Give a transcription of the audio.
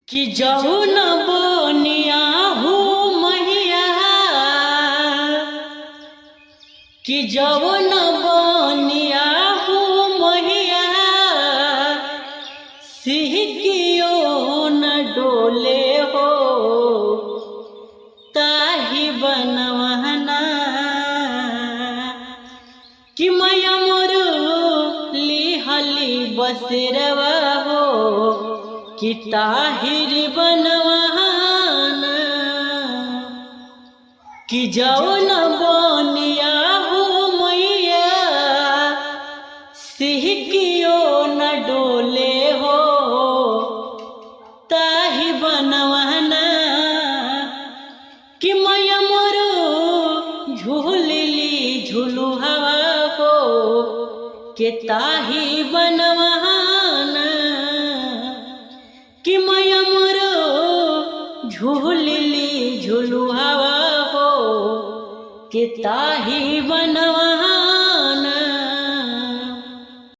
कि जाऊ न बनिया हो मैया, कि जाऊ न बनिया हो मैया, सिहकियो न डोले हो ताही बनवहना। कि मैया मोर लिहली बसरवा हो कि ताहिर बनवाना। कि जाओ न बनिया हो मैया, सिहकियो न डोले हो ताहि बनवाना। कि मैया मोर झूलली झूलू हवा हो कि ताहि बनवाना। कि मैया मोर झूलली झूलू हवा हो कि ताहि बनवा।